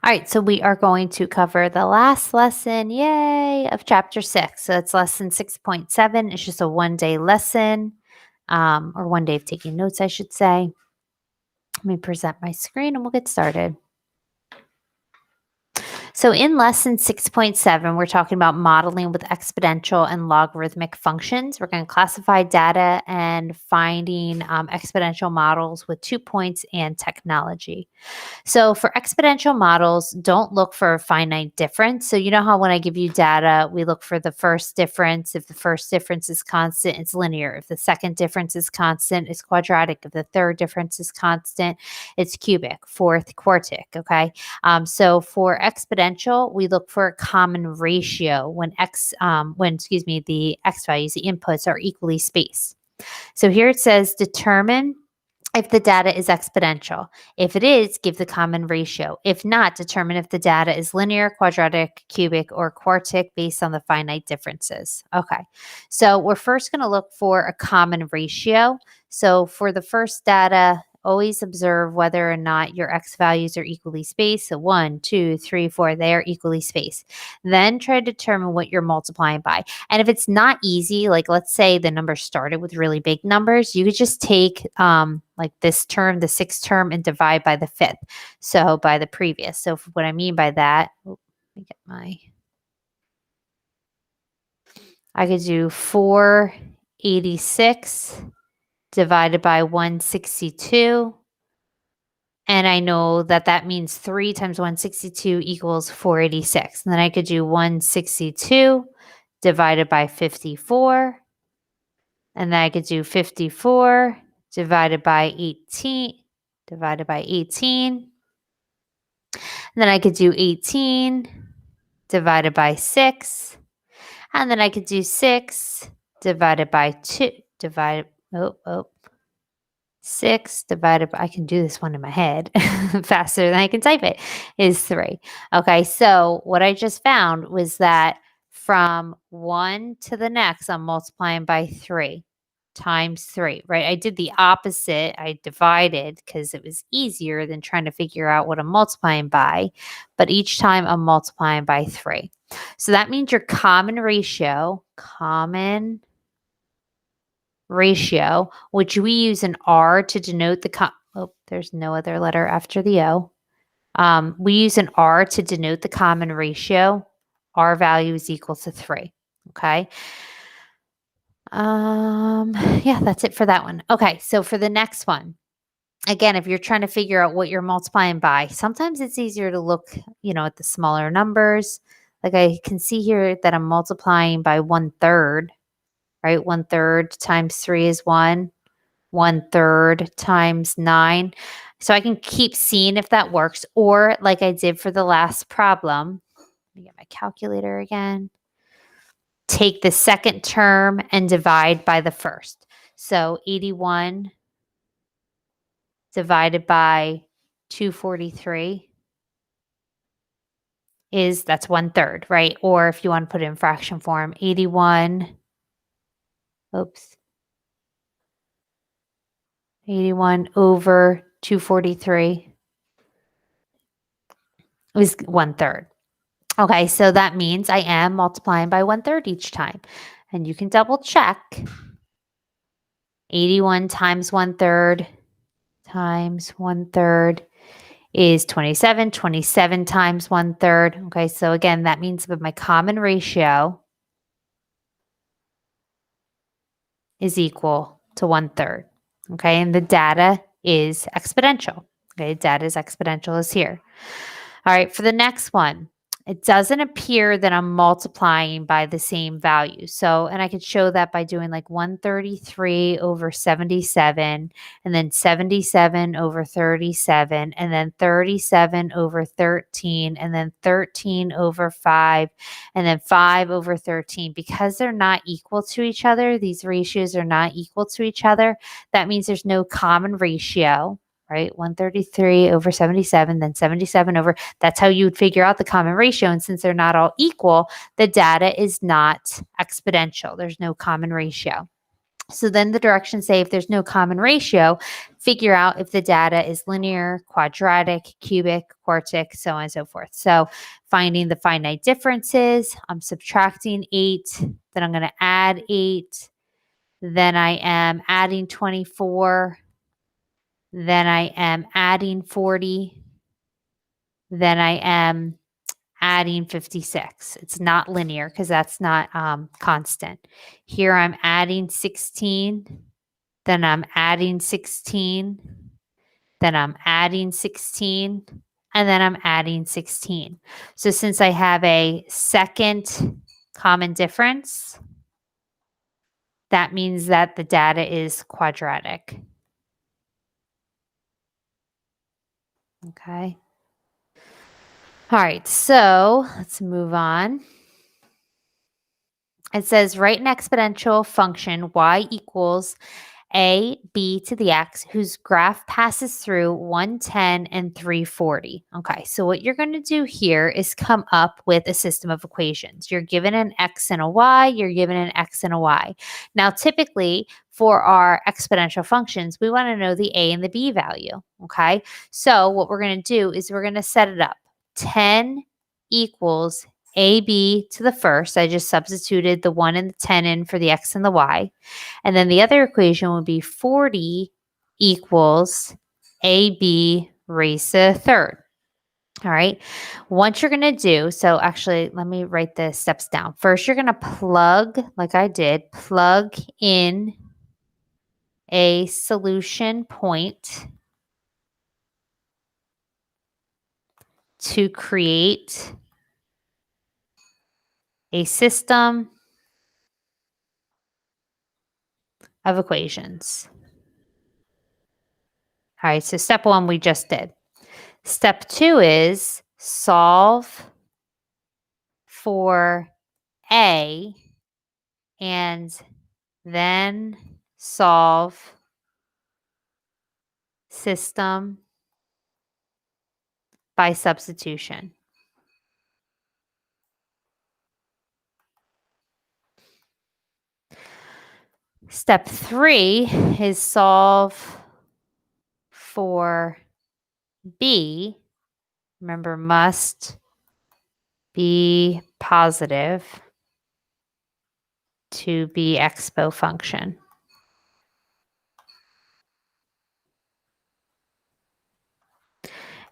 All right, so we are going to cover the last lesson, yay, of chapter 6. So it's lesson 6.7. It's just a 1 day lesson, or 1 day of taking notes, I should say. Let me present my screen and we'll get started. So in lesson 6.7, we're talking about modeling with exponential and logarithmic functions. We're going to classify data and finding exponential models with 2 points and technology. So for exponential models, don't look for a finite difference. So you know how when I give you data, we look for the first difference. If the first difference is constant, it's linear. If the second difference is constant, it's quadratic. If the third difference is constant, it's cubic. Fourth, quartic. Okay. So for exponential, we look for a common ratio when the x values, the inputs are equally spaced. So here it says determine if the data is exponential. If it is, give the common ratio. If not, determine if the data is linear, quadratic, cubic, or quartic based on the finite differences. Okay, so we're first going to look for a common ratio. So for the first data, always observe whether or not your x values are equally spaced. So 1, 2, 3, 4, they are equally spaced. Then try to determine what you're multiplying by. And if it's not easy, like let's say the number started with really big numbers, you could just take like this term, the 6th term, and divide by the 5th. So by the previous. So what I mean by that, let me get I could do 486 divided by 162. And I know that that means 3 times 162 equals 486. And then I could do 162 divided by 54. And then I could do 54 divided by 18. And then I could do 18 divided by 6. And then I could do 6 divided by 2. 6 divided by, I can do this one in my head faster than I can type it, is 3. Okay, so what I just found was that from 1 to the next, I'm multiplying by 3 times 3, right? I did the opposite. I divided because it was easier than trying to figure out what I'm multiplying by. But each time I'm multiplying by 3. So that means your common ratio, which we use an R to denote there's no other letter after the O. We use an R to denote the common ratio. R value is equal to 3. Okay. Yeah, that's it for that one. Okay, so for the next one, again, if you're trying to figure out what you're multiplying by, sometimes it's easier to look, at the smaller numbers. Like I can see here that I'm multiplying by 1/3, right? 1/3 times 3 is 1. 1/3 times 9. So I can keep seeing if that works. Or like I did for the last problem, let me get my calculator again. Take the second term and divide by the first. So 81 divided by 243 that's 1/3, right? Or if you want to put it in fraction form, 81 over 243 is 1/3. Okay, so that means I am multiplying by 1/3 each time. And you can double check. 81 times 1/3 is 27. 27 times 1/3. Okay, so again, that means that my common ratio is equal to 1/3. Okay, and the data is exponential. Okay, data is exponential is here. All right, for the next one, it doesn't appear that I'm multiplying by the same value. So, and I could show that by doing like 133 over 77, and then 77 over 37, and then 37 over 13, and then 13 over 5, and then 5 over 13. Because they're not equal to each other, these ratios are not equal to each other. That means there's no common ratio, right? 133 over 77, then 77 over, that's how you would figure out the common ratio. And since they're not all equal, the data is not exponential. There's no common ratio. So then the directions say if there's no common ratio, figure out if the data is linear, quadratic, cubic, quartic, so on and so forth. So finding the finite differences, I'm subtracting 8, then I'm going to add 8, then I am adding 24, then I am adding 40, then I am adding 56. It's not linear because that's not constant. Here I'm adding 16, then I'm adding 16, then I'm adding 16, and then I'm adding 16. So since I have a second common difference, that means that the data is quadratic. Okay. All right, so let's move on. It says write an exponential function y equals a b to the x whose graph passes through 110 and 340. Okay, so what you're going to do here is come up with a system of equations. You're given an x and a y, you're given an x and a y. Now, typically for our exponential functions, we want to know the a and the b value. Okay, so what we're going to do is we're going to set it up. 10 equals AB to the first. I just substituted the 1 and the 10 in for the x and the y. And then the other equation would be 40 equals AB raised to the third. All right. Once you're going to do, so actually, let me write the steps down. First, you're going to plug, like I did, plug in a solution point to create a system of equations. All right, so step 1 we just did. Step 2 is solve for A and then solve system by substitution. Step 3 is solve for B. Remember, must be positive to be expo function.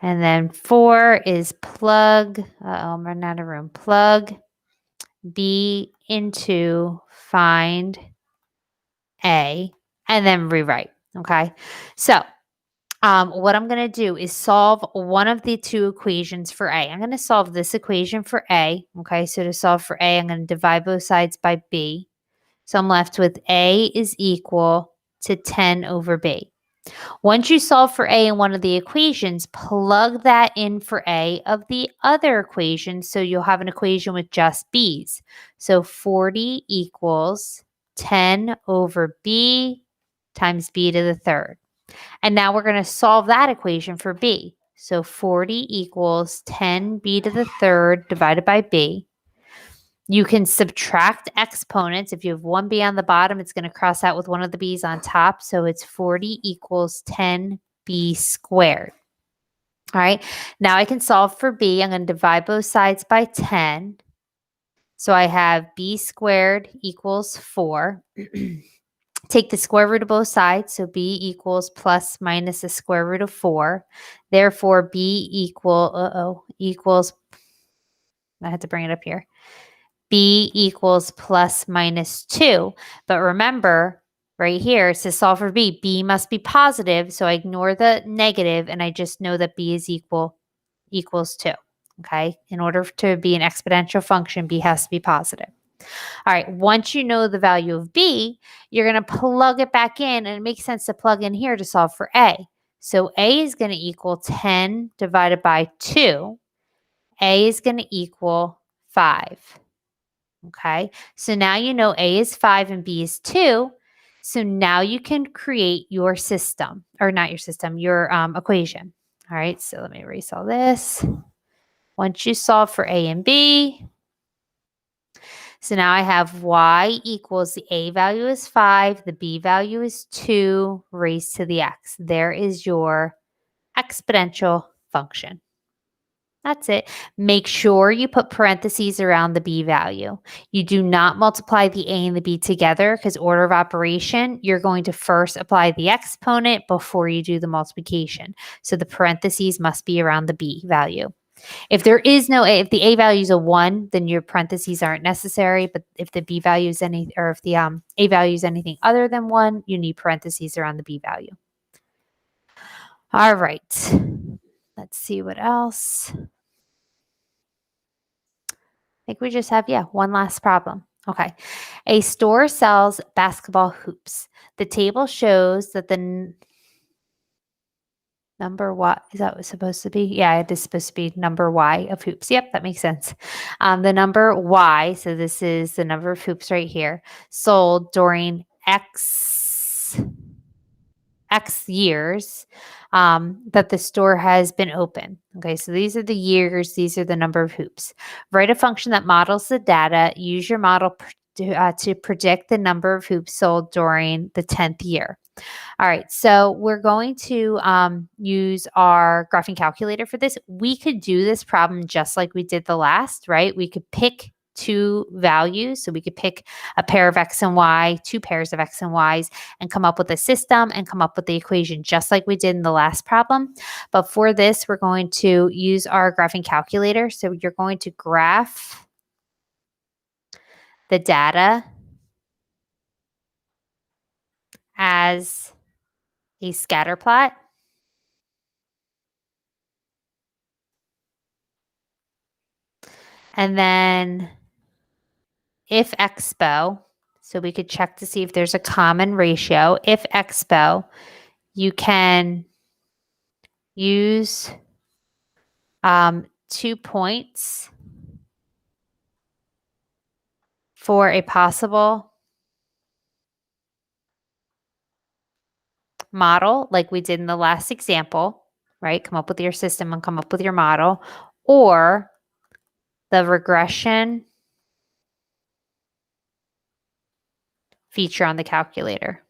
And then 4 is plug, I'm running out of room, plug B into find A, and then rewrite, okay? So what I'm going to do is solve one of the two equations for A. I'm going to solve this equation for A, okay? So to solve for A, I'm going to divide both sides by B. So I'm left with A is equal to 10 over B. Once you solve for A in one of the equations, plug that in for A of the other equation, so you'll have an equation with just B's. So 40 equals 10 over B times B to the third. And now we're going to solve that equation for B. So 40 equals 10B to the third divided by B. You can subtract exponents. If you have one B on the bottom, it's going to cross out with one of the B's on top. So it's 40 equals 10B squared. All right. Now I can solve for B. I'm going to divide both sides by 10. So I have B squared equals 4. Take the square root of both sides. So B equals plus minus the square root of 4. Therefore, B equals, I had to bring it up here. B equals plus minus 2. But remember, right here, it says solve for B. B must be positive, so I ignore the negative, and I just know that B is equals 2. Okay? In order to be an exponential function, B has to be positive. All right, once you know the value of B, you're going to plug it back in, and it makes sense to plug in here to solve for A. So A is going to equal 10 divided by 2. A is going to equal 5. Okay, so now you know A is 5 and B is 2. So now you can create your system, or not your system, your equation. All right, so let me erase all this. Once you solve for A and B, So now I have y equals the a value is 5, the b value is 2 raised to the x. There is your exponential function. That's it. Make sure you put parentheses around the b value. You do not multiply the a and the b together because order of operation, you're going to first apply the exponent before you do the multiplication. So the parentheses must be around the b value. If there is no a, if the a value is a 1, then your parentheses aren't necessary. But if the b value is any, or if the a value is anything other than 1, you need parentheses around the b value. All right. Let's see what else. I think we just have, one last problem. Okay. A store sells basketball hoops. The table shows that the number what is that supposed to be? Yeah, it is supposed to be number y of hoops. Yep, that makes sense. The number y, so this is the number of hoops right here, sold during X years that the store has been open. Okay, so these are the years, these are the number of hoops. Write a function that models the data. Use your model to predict the number of hoops sold during the 10th year. All right, so we're going to use our graphing calculator for this. We could do this problem just like we did the last, right? We could pick two values. So we could pick a pair of x and y, two pairs of x and y's, and come up with a system and come up with the equation just like we did in the last problem. But for this, we're going to use our graphing calculator. So you're going to graph the data as a scatter plot. And then if expo, so we could check to see if there's a common ratio. If expo, you can use 2 points for a possible model like we did in the last example, right? Come up with your system and come up with your model, or the regression feature on the calculator.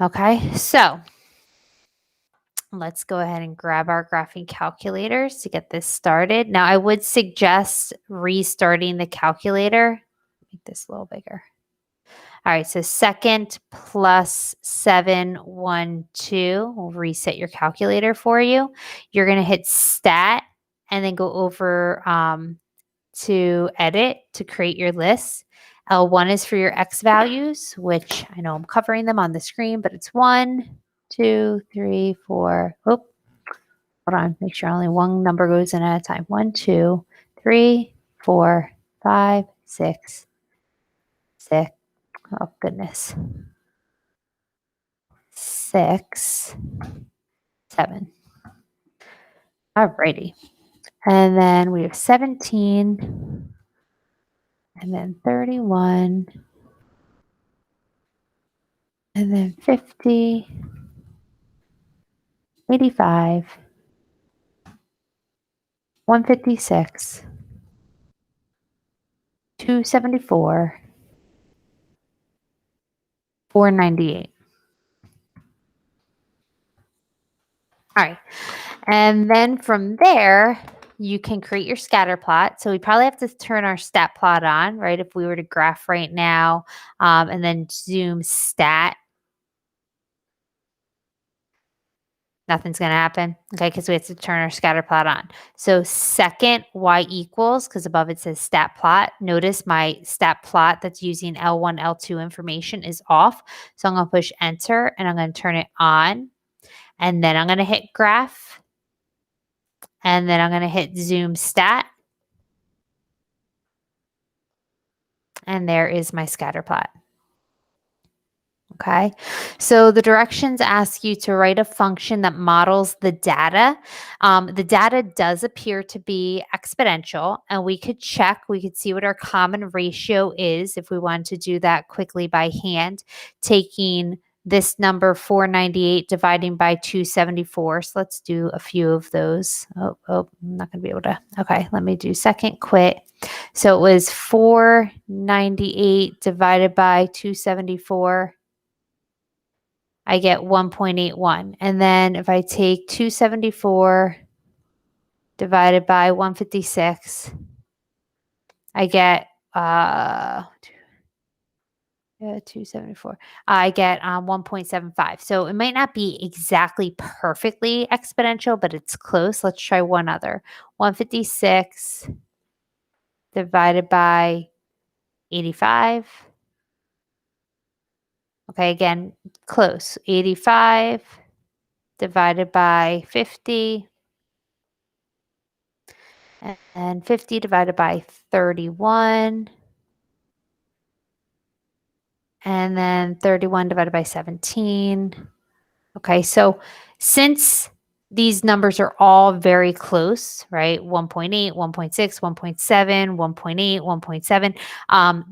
Okay, so let's go ahead and grab our graphing calculators to get this started. Now, I would suggest restarting the calculator. Make this a little bigger. All right, so second plus 712 will reset your calculator for you. You're going to hit stat and then go over to edit to create your list. L1 is for your X values, which I know I'm covering them on the screen, but it's 1, 2, 3, 4. Oh, hold on. Make sure only one number goes in at a time. 1, 2, 3, 4, 5, 6, 6. Oh, goodness. 6, 7. Alrighty. And then we have 17, and then 31, and then 50, 85, 156, 274, 498. All right. And then from there, you can create your scatter plot. So we probably have to turn our stat plot on, right? If we were to graph right now and then zoom stat, nothing's going to happen, okay, because we have to turn our scatter plot on. So second y equals, because above it says stat plot. Notice my stat plot that's using L1, L2 information is off. So I'm going to push enter and I'm going to turn it on. And then I'm going to hit graph. And then I'm going to hit zoom stat. And there is my scatter plot. Okay, so the directions ask you to write a function that models the data. The data does appear to be exponential, and we could check, we could see what our common ratio is if we wanted to do that quickly by hand, taking this number 498 dividing by 274. So let's do a few of those. I'm not going to be able to. Okay, let me do second quit. So it was 498 divided by 274. I get 1.81. And then if I take 274 divided by 156, I get 274. I get 1.75. So it might not be exactly perfectly exponential, but it's close. Let's try one other. 156 divided by 85. Okay, again, close. 85 divided by 50. And 50 divided by 31. And then 31 divided by 17. Okay, so since these numbers are all very close, right? 1.8, 1.6, 1.7, 1.8, 1.7.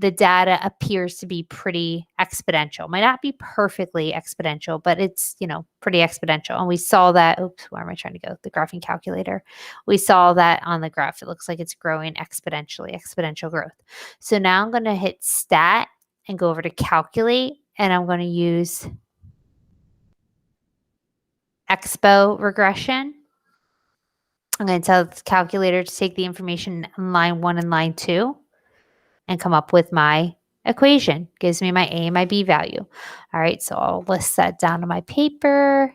The data appears to be pretty exponential. Might not be perfectly exponential, but it's, pretty exponential. And we saw that, oops, where am I trying to go? The graphing calculator. We saw that on the graph. It looks like it's growing exponentially, exponential growth. So now I'm going to hit stat and go over to calculate, and I'm going to use expo regression. I'm going to tell the calculator to take the information in line 1 and line 2 and come up with my equation. Gives me my A and my B value. All right, so I'll list that down on my paper.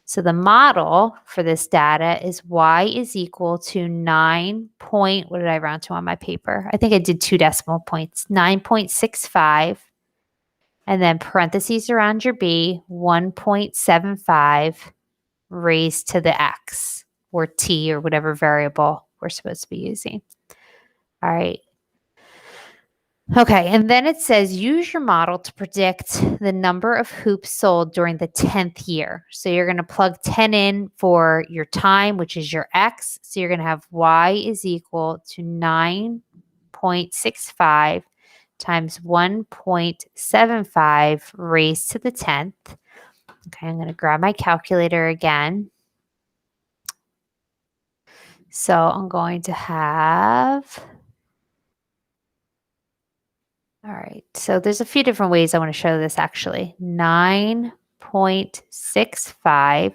So the model for this data is y is equal to 9 point, what did I round to on my paper? I think I did 2 decimal points, 9.65, and then parentheses around your B, 1.75 raised to the x or t or whatever variable we're supposed to be using. All right. Okay, and then it says use your model to predict the number of hoops sold during the 10th year. So you're going to plug 10 in for your time, which is your x. So you're going to have y is equal to 9.65 times 1.75 raised to the 10th. Okay, I'm going to grab my calculator again. So I'm going to have, all right, so there's a few different ways I want to show this actually. 9.65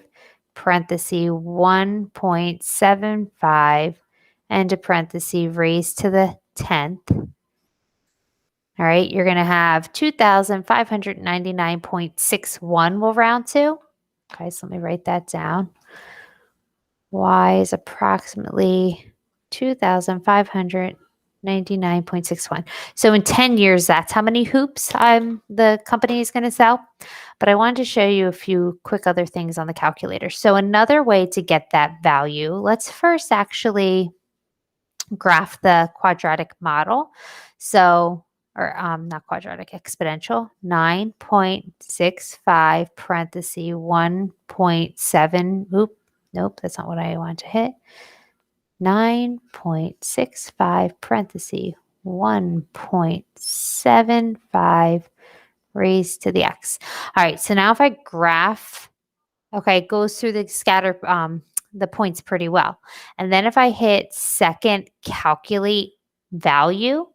parenthesis 1.75 and a parenthesis raised to the 10th. All right, you're going to have 2,599.61 we'll round to. Okay, so let me write that down. Y is approximately 2,599.61. So in 10 years, that's how many hoops the company is going to sell. But I wanted to show you a few quick other things on the calculator. So another way to get that value, let's first actually graph the quadratic model. So, or not quadratic, exponential, 9.65 parenthesis 1.7, nope, that's not what I want to hit. 9.65 parenthesis 1.75 raised to the x. All right, so now if I graph, okay, it goes through the scatter the points pretty well. And then if I hit second calculate value,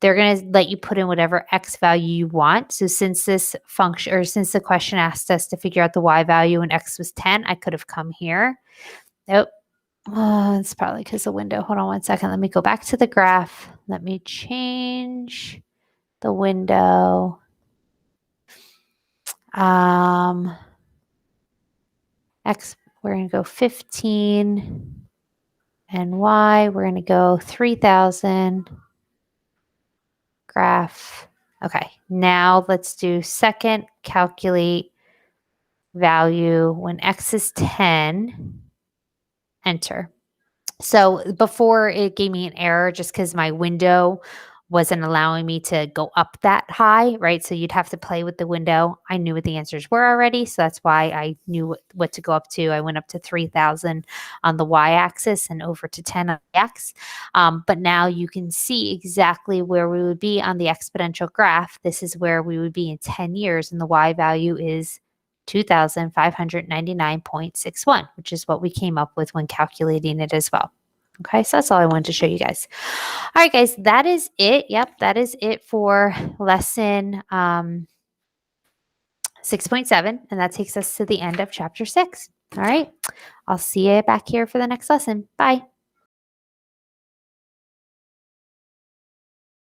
they're going to let you put in whatever x value you want. So since this function, or since the question asked us to figure out the y value and x was 10, I could have come here. Nope. Oh, it's probably because the window. Hold on one second. Let me go back to the graph. Let me change the window. X, we're going to go 15. And Y, we're going to go 3,000. Graph. Okay, now let's do second calculate value when X is 10. Enter. So before it gave me an error just because my window wasn't allowing me to go up that high, right? So you'd have to play with the window. I knew what the answers were already, so that's why I knew what to go up to. I went up to 3,000 on the y-axis and over to 10 on the x. But now you can see exactly where we would be on the exponential graph. This is where we would be in 10 years, and the y value is 2,599.61, which is what we came up with when calculating it as well. Okay, so that's all I wanted to show you guys. All right, guys, that is it. Yep, that is it for lesson 6.7, and that takes us to the end of chapter 6. All right, I'll see you back here for the next lesson. Bye.